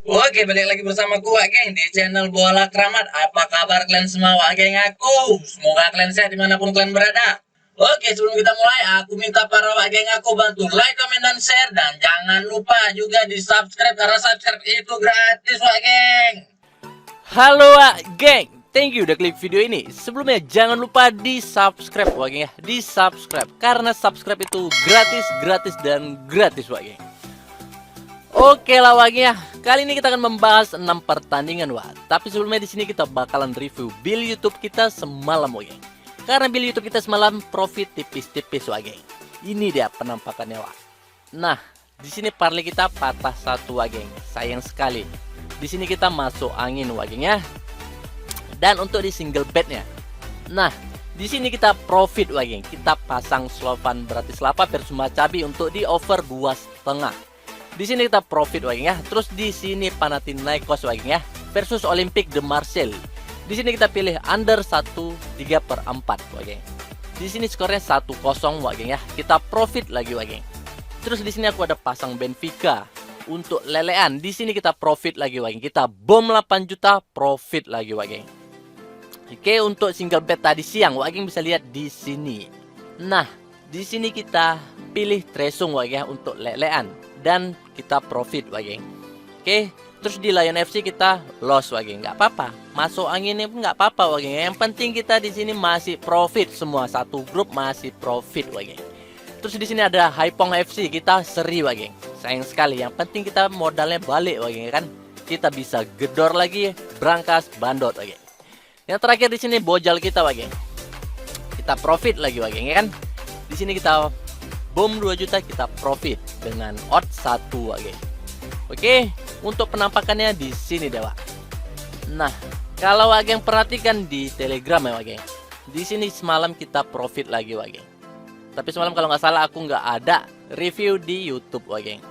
Oke, balik lagi bersama gua, geng, di channel Bola Keramat. Apa kabar kalian semua, wak, geng aku? Semoga kalian sehat dimanapun kalian berada. Oke, sebelum kita mulai, aku minta para wak geng aku bantu like, komen, dan share. Dan jangan lupa juga di subscribe, karena subscribe itu gratis, wak geng. Halo geng, thank you udah klik video ini. Sebelumnya jangan lupa di subscribe wah geng ya, di subscribe karena subscribe itu gratis dan gratis wah geng. Oke lah wah geng ya, kali ini kita akan membahas 6 pertandingan wah. Tapi sebelumnya di sini kita bakalan review build YouTube kita semalam wah geng. Karena build YouTube kita semalam profit tipis-tipis wah geng. Ini dia penampakannya wah. Nah, di sini parley kita patah satu wah geng, sayang sekali. Di sini kita masuk angin wah geng ya. Dan untuk di single bednya, nah di sini kita profit wah geng. Kita pasang Slovan Bratislava versus Maccabi untuk di over 2,5. Di sini kita profit wah geng ya. Terus di sini Panathinaikos wah geng ya versus Olympique de Marseille. Di sini kita pilih under 1,3/4 wah geng. Di sini skornya 1-0 wah geng ya. Kita profit lagi wah geng. Terus di sini aku ada pasang Benfica untuk lelean. Di sini kita profit lagi wah geng. Kita bom 8 juta profit lagi wah geng. Oke, untuk single bet tadi siang wah geng bisa lihat di sini. Nah, di sini kita pilih Tresung wah geng untuk lelean dan kita profit wah geng. Oke, terus di Lion FC kita loss wah geng. Nggak apa-apa. Masuk anginnya pun nggak apa-apa wah geng. Yang penting kita di sini masih profit semua, satu grup masih profit wah geng. Terus di sini ada Haipong FC, kita seri wah geng. Sayang sekali, yang penting kita modalnya balik wah geng kan. Kita bisa gedor lagi Brankas Bandot wah geng. Yang terakhir di sini Bojal kita wah geng. Kita profit lagi wah geng ya kan. Di sini kita bom 2 juta kita profit dengan odds 1 wah geng. Oke, untuk penampakannya di sini deh wah. Nah, kalau wah geng perhatikan di Telegram ya wah geng. Di sini semalam kita profit lagi wah geng. Tapi semalam kalau nggak salah aku nggak ada review di YouTube wah geng.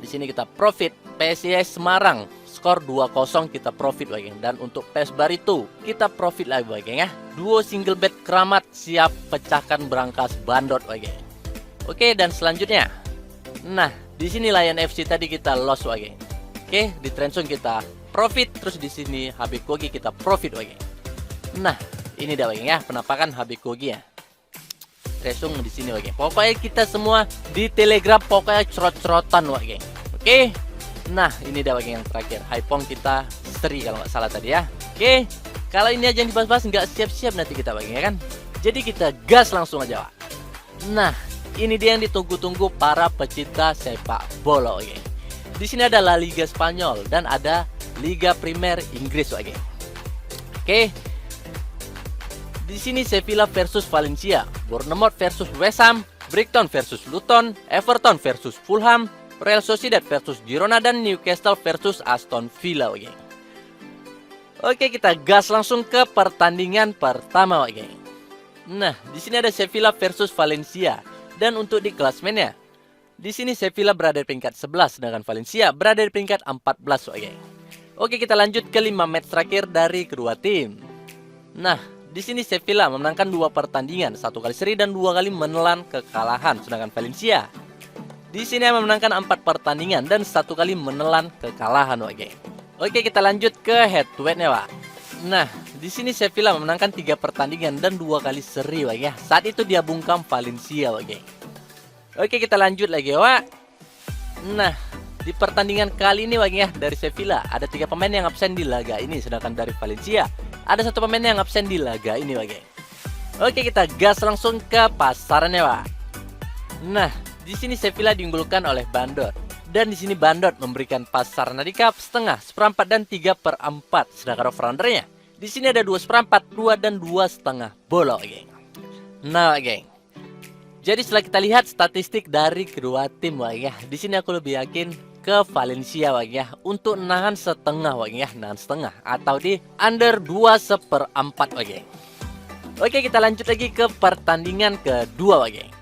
Di sini kita profit PSIS Semarang skor 2-0 kita profit wah geng. Dan untuk PES Barito kita profit lagi wah geng ya. Duo single bet Keramat siap pecahkan Brankas Bandot wah geng. Oke, dan selanjutnya. Nah, di sini Lion FC tadi kita loss wah geng. Oke, di Trensung kita profit, terus di sini Habib Kogi kita profit wah geng. Nah, ini dah wah geng ya penampakan Habib Kogi ya. Tresung di sini wah geng. Pokoknya kita semua di Telegram pokoknya cerot-cerotan wah geng. Oke. Nah, ini dah wah geng yang terakhir. Haipong kita seri kalau nggak salah tadi ya. Oke. Kalau ini aja yang dibahas-bahas nggak siap-siap nanti kita wah geng ya kan. Jadi kita gas langsung aja wah. Nah, ini dia yang ditunggu-tunggu para pecinta sepak bola wah geng. Di sini ada La Liga Spanyol dan ada Liga Primer Inggris wah geng. Oke. Di sini Sevilla versus Valencia, Bournemouth versus West Ham, Brighton versus Luton, Everton versus Fulham, Real Sociedad versus Girona, dan Newcastle versus Aston Villa wah geng. Oke, kita gas langsung ke pertandingan pertama wah geng. Nah, di sini ada Sevilla versus Valencia dan untuk di klasmennya, di sini Sevilla berada di peringkat 11 sedangkan Valencia berada di peringkat 14 wah geng. Oke, kita lanjut ke 5 match terakhir dari kedua tim. Nah, di sini Sevilla memenangkan 2 pertandingan, 1 kali seri dan 2 kali menelan kekalahan. Sedangkan Valencia di sini memenangkan 4 pertandingan dan 1 kali menelan kekalahan wah geng. Oke, kita lanjut ke head to headnya wah. Nah, di sini Sevilla memenangkan 3 pertandingan dan 2 kali seri wah ya. Saat itu dia bungkam Valencia wah geng. Oke, kita lanjut lagi wah. Nah, di pertandingan kali ini wah ya dari Sevilla ada 3 pemain yang absen di laga ini, sedangkan dari Valencia ada 1 pemain yang absen di laga ini wah geng. Oke, kita gas langsung ke pasarannya wah. Nah, di sini Sevilla diunggulkan oleh Bandot dan di sini Bandot memberikan pasaran handicap setengah, seperempat dan 3/4. Sedangkan over-undernya di sini ada 2/4, 2 dan 2,5 bola wah geng. Nah wah geng, jadi setelah kita lihat statistik dari kedua tim wah ya, di sini aku lebih yakin ke Valencia wah ya untuk nahan setengah wah ya, nahan setengah atau di under 2/4 wah geng. Oke, kita lanjut lagi ke pertandingan kedua wah geng.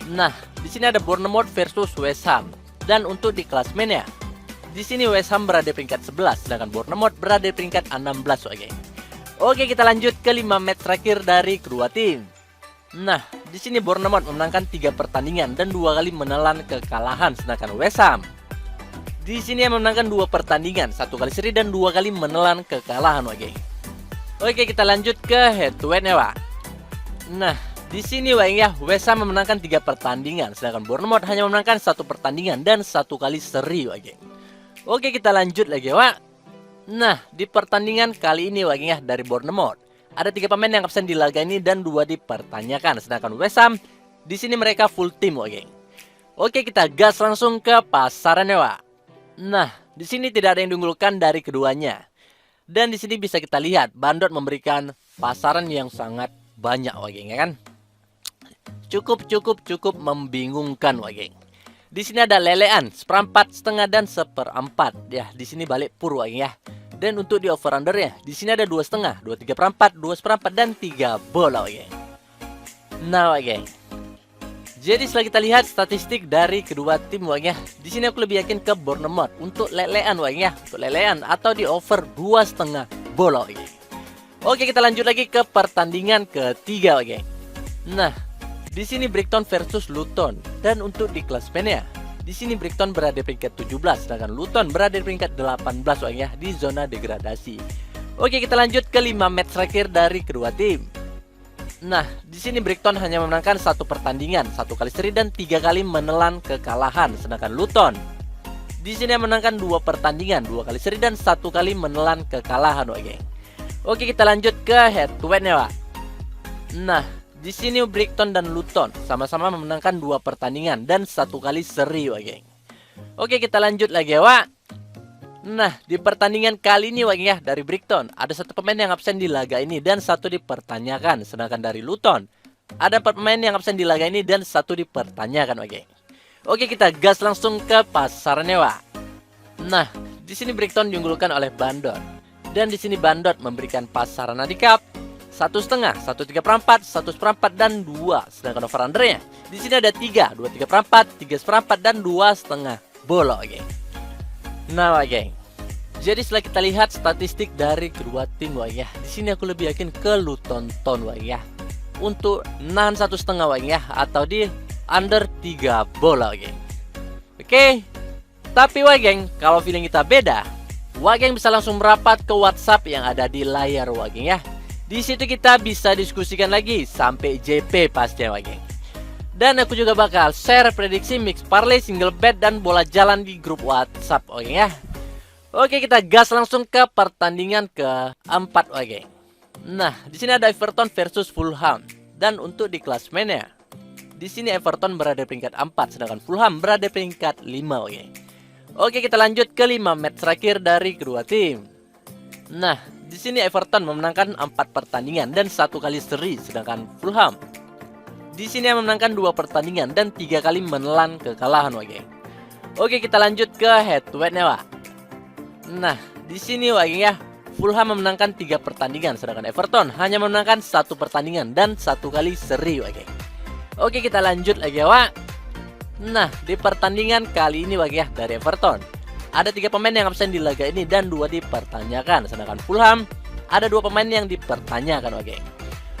Nah, di sini ada Bournemouth versus West Ham dan untuk di klasmennya, di sini West Ham berada di peringkat 11 sedangkan Bournemouth berada di peringkat 16 wah geng. Oke, kita lanjut ke 5 match terakhir dari kedua tim. Nah, di sini Bournemouth memenangkan 3 pertandingan dan 2 kali menelan kekalahan sedangkan West Ham Di sini yang memenangkan 2 pertandingan, 1 kali seri dan 2 kali menelan kekalahan, Wak geng. Oke, kita lanjut ke head to head ya, Wak. Nah, di sini Wak ya, West Ham memenangkan 3 pertandingan, sedangkan Bournemouth hanya memenangkan 1 pertandingan dan 1 kali seri, Wak geng. Oke, kita lanjut lagi, Wak. Nah, di pertandingan kali ini Wak ya, dari Bournemouth ada 3 pemain yang absen di laga ini dan 2 dipertanyakan, sedangkan West Ham di sini mereka full tim, Wak geng. Oke, kita gas langsung ke pasarannya, Wak. Nah, di sini tidak ada yang diunggulkan dari keduanya. Dan di sini bisa kita lihat Bandot memberikan pasaran yang sangat banyak, Wak geng, ya kan? Cukup membingungkan, Wak geng. Di sini ada lelean, seperempat, setengah dan seperempat. Ya, di sini balik pur, Wak geng, ya. Dan untuk di over undernya, di sini ada 2,5, 2,3/4, 2 seperempat dan 3 bola, Wak geng. Nah, Wak geng, jadi setelah kita lihat statistik dari kedua tim, Wak geng, ya, di sini aku lebih yakin ke Bournemouth untuk lelean, Wak geng, ya, untuk lelean atau di over 2,5 bola, Wak geng. Oke, kita lanjut lagi ke pertandingan ketiga, Wak geng. Nah, di sini Brighton versus Luton, dan untuk di klasemennya, di sini Brighton berada di peringkat 17, sedangkan Luton berada di peringkat 18, Wak geng, ya, di zona degradasi. Oke, kita lanjut ke 5 match terakhir dari kedua tim. Nah, di sini Brighton hanya memenangkan 1 pertandingan, 1 kali seri dan 3 kali menelan kekalahan, sedangkan Luton di sini memenangkan 2 pertandingan, 2 kali seri dan 1 kali menelan kekalahan, Wak geng. Oke, kita lanjut ke head to head-nya, Wak. Nah, di sini Brighton dan Luton sama-sama memenangkan 2 pertandingan dan 1 kali seri, Wak geng. Oke, kita lanjut lagi, Wak. Nah, di pertandingan kali ini, Wak geng, ya, dari Brighton ada 1 pemain yang absen di laga ini dan 1 dipertanyakan, sedangkan dari Luton ada 4 pemain yang absen di laga ini dan 1 dipertanyakan, Wak geng. Oke, kita gas langsung ke pasarannya, Wak. Nah, di sini Brighton diunggulkan oleh Bandot. Dan di sini Bandot memberikan pasaran handicap 1,5, 1,3/4, 1 seperempat dan 2. Sedangkan over undernya di sini ada 3, 2,3/4, 3 seperempat dan 2,5 bola, Wak geng. Nah, Wak geng, jadi setelah kita lihat statistik dari kedua tim, Wak ya, di sini aku lebih yakin ke Luton Town, Wak ya, untuk nahan 1,5, Wak ya, atau di under 3 bola, Wak geng. Oke, tapi Wak geng, kalau feeling kita beda, Wak geng bisa langsung merapat ke WhatsApp yang ada di layar, Wak geng, ya. Di situ kita bisa diskusikan lagi sampai JP pastinya, Wak geng. Dan aku juga bakal share prediksi mix parlay, single bet dan bola jalan di grup WhatsApp, Wak geng, ya. Oke, kita gas langsung ke pertandingan keempat, Wak geng. Nah, di sini ada Everton versus Fulham. Dan untuk di klasemennya, di sini Everton berada di peringkat 4, sedangkan Fulham berada di peringkat 5, Wak geng. Oke, kita lanjut ke 5 match terakhir dari kedua tim. Nah, di sini Everton memenangkan 4 pertandingan dan 1 kali seri, sedangkan Fulham di sini memenangkan 2 pertandingan dan 3 kali menelan kekalahan, Wak geng. Oke, kita lanjut ke head to head-nya, Wak. Nah, di sini, Wak geng, ya, Fulham memenangkan 3 pertandingan, sedangkan Everton hanya memenangkan 1 pertandingan dan 1 kali seri, Wak geng. Oke, kita lanjut lagi, Wak. Nah, di pertandingan kali ini, Wak ya, dari Everton ada 3 pemain yang absen di laga ini dan 2 dipertanyakan, sedangkan Fulham ada 2 pemain yang dipertanyakan, Wak geng.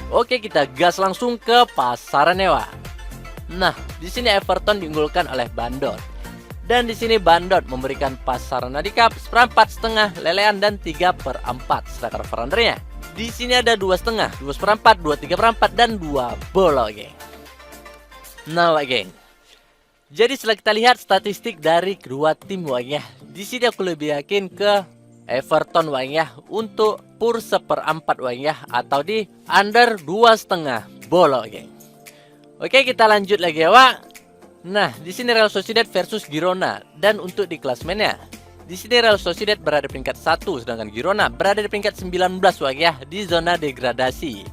Oke, kita gas langsung ke pasarannya, Wak. Nah, di sini Everton diunggulkan oleh Bandot. Dan di sini Bandot memberikan pasaran handicap seperempat, setengah, lelean dan 3/4. Sedangkan over undernya di sini ada 2,5, 2 seperempat, 2,3/4 dan 2 bola, Wak geng. Nah, Wak geng, jadi setelah kita lihat statistik dari kedua tim, Wak ya, di sini aku lebih yakin ke Everton, Wak ya, untuk pur 1/4, Wak ya, atau di under 2,5 bola, Wak geng. Oke, kita lanjut lagi ya, Wak. Nah, di sini Real Sociedad versus Girona, dan untuk di klasemennya, di sini Real Sociedad berada di peringkat 1, sedangkan Girona berada di peringkat 19, Wak ya, di zona degradasi.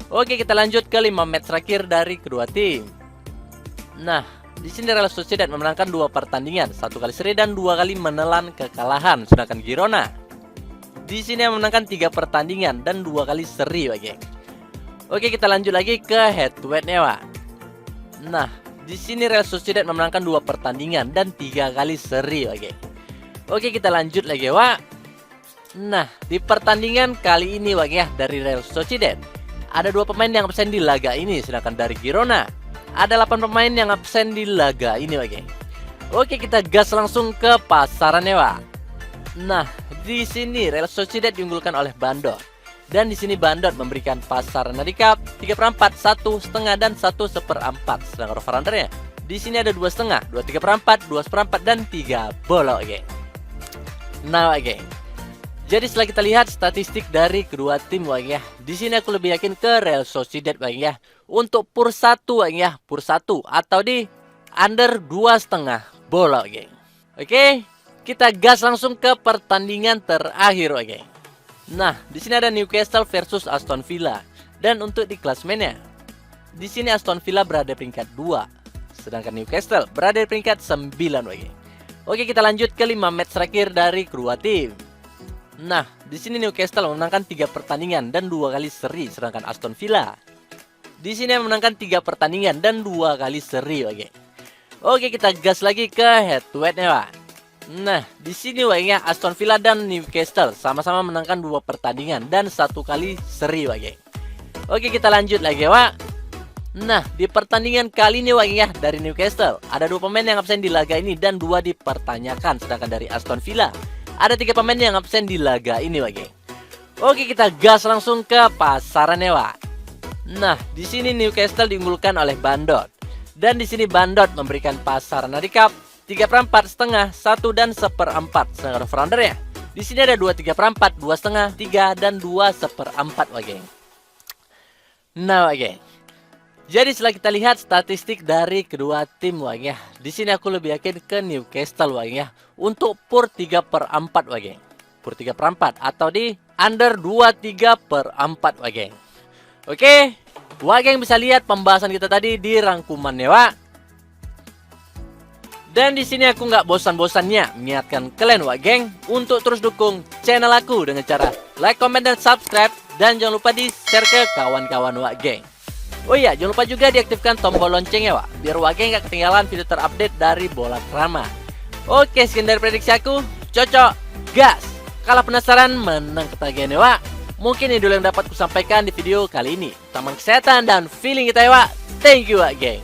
Oke, kita lanjut ke 5 match terakhir dari kedua tim. Nah, di sini Real Sociedad memenangkan 2 pertandingan, 1 kali seri dan 2 kali menelan kekalahan, sedangkan Girona di sini memenangkan 3 pertandingan dan 2 kali seri, Wak geng. Oke, kita lanjut lagi ke head to head-nya, Wak. Nah, di sini Real Sociedad memenangkan 2 pertandingan dan 3 kali seri, Wak geng. Oke, kita lanjut lagi, Wak. Nah, di pertandingan kali ini, Wak ya, dari Real Sociedad ada 2 pemain yang absen di laga ini, sedangkan dari Girona ada 8 pemain yang absen di laga ini, Wak geng. Oke, kita gas langsung ke pasaran ya, Wak. Nah, di sini Real Sociedad diunggulkan oleh Bandot. Dan di sini Bandot memberikan pasaran handicap 3/4, 1,5 dan 1/4. Sedangkan over-undernya di sini ada 2,5, 2,3/4, 2/4 dan 3 bolok, geng. Nah, geng. Jadi setelah kita lihat statistik dari kedua tim, ya, di sini aku lebih yakin ke Real Sociedad, ya. Untuk pur 1, ya, pur 1 atau di under 2,5 bolok, geng. Oke, kita gas langsung ke pertandingan terakhir, geng. Nah, di sini ada Newcastle versus Aston Villa. Dan untuk di klasemennya, di sini Aston Villa berada di peringkat 2, sedangkan Newcastle berada di peringkat 9, geng. Oke, kita lanjut ke 5 match terakhir dari kedua tim. Nah, di sini Newcastle memenangkan 3 pertandingan dan 2 kali seri, sedangkan Aston Villa di sini memenangkan 3 pertandingan dan 2 kali seri, geng. Oke, kita gas lagi ke head to head-nya, Pak. Nah, di sini ya, Aston Villa dan Newcastle sama-sama menangkan 2 pertandingan dan 1 kali seri, geng. Oke, kita lanjut lagi, Wak. Nah, di pertandingan kali ini, ya, dari Newcastle ada 2 pemain yang absen di laga ini dan 2 dipertanyakan, sedangkan dari Aston Villa ada 3 pemain yang absen di laga ini, geng. Oke, kita gas langsung ke pasarannya, Wak. Nah, di sini Newcastle diunggulkan oleh Bandot. Dan di sini Bandot memberikan pasaran handicap 3/4, setengah, 1 dan 1/4. Sedangkan over-undernya di sini ada 2,3/4, 2,5, 3 dan 2/4, geng. Nah, geng. Jadi setelah kita lihat statistik dari kedua tim, ya, di sini aku lebih yakin ke Newcastle, ya, untuk pur 3/4, geng. Pur 3/4 atau di under 23/4, geng. Oke, geng, bisa lihat pembahasan kita tadi di rangkumannya, Wak. Dan di sini aku nggak bosan-bosannya mengingatkan kalian, geng, untuk terus dukung channel aku dengan cara like, comment, dan subscribe. Dan jangan lupa di share ke kawan-kawan, geng. Oh iya, jangan lupa juga diaktifkan tombol loncengnya, biar geng nggak ketinggalan video terupdate dari Bola Kramat. Oke, sekian dari prediksi aku. Cocok, gas. Kalau penasaran menang ketagihannya, mungkin ini dulu yang dapat kusampaikan di video kali ini. Taman kesehatan dan feeling kita, Thank you, geng.